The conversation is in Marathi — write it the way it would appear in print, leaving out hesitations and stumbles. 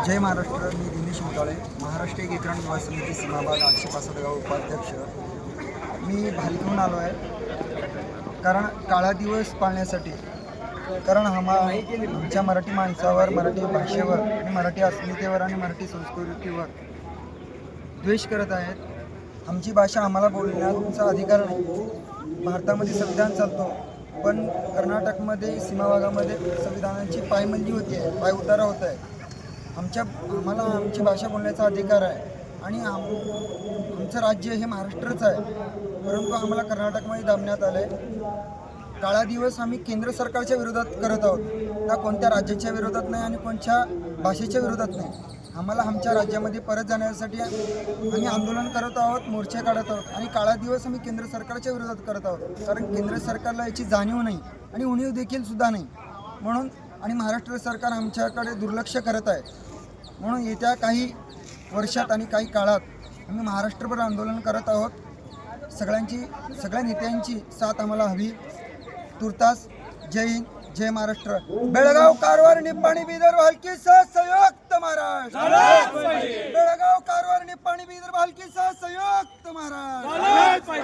जय महाराष्ट्र. मी दिनेश मुताळे, महाराष्ट्र एकीकरण युवा समिती सीमाभाग 865 गाव उपाध्यक्ष. मी भालकीहून आलो आहे कारण काळा दिवस पाळण्यासाठी. कारण आमच्या मराठी माणसावर, मराठी भाषेवर आणि मराठी अस्मितेवर आणि मराठी संस्कृतीवर द्वेष करत आहेत. आमची भाषा आम्हाला बोलण्याचा अधिकार नाही. भारतामध्ये संविधान चालतो, पण कर्नाटकमध्ये सीमाभागामध्ये संविधानाची पायमल्ली होती आहे, पायउतारा होत आहे. आम्हाला आमची भाषा बोलण्याचा अधिकार आहे आणि आमचं राज्य हे महाराष्ट्रच आहे, परंतु आम्हाला कर्नाटकमध्ये दाबण्यात आलं आहे. काळा दिवस आम्ही केंद्र सरकारच्या विरोधात करत आहोत, ना कोणत्या राज्याच्या विरोधात नाही आणि कोणत्या भाषेच्या विरोधात नाही. आम्हाला आमच्या राज्यामध्ये परत जाण्यासाठी आम्ही आंदोलन करत आहोत, मोर्चे काढत आहोत आणि काळा दिवस आम्ही केंद्र सरकारच्या विरोधात करत आहोत. कारण केंद्र सरकारला याची जाणीव नाही आणि उणीव देखील सुद्धा नाही म्हणून, आणि महाराष्ट्र सरकार आमच्याकडे दुर्लक्ष करत आहे. म्हणून येत्या काही वर्षात आणि काही काळात आम्ही महाराष्ट्रभर आंदोलन करत आहोत. सगळ्या नेत्यांची साथ आम्हाला हवी तुर्तास. जय हिंद, जय महाराष्ट्र. बेळगाव, कारवार, निपाणी, बिदर, भालकीसह संयुक्त महाराष्ट्र. बेळगाव, कारवार, निपाणी, बिदर, भालकीसह संयुक्त महाराष्ट्र.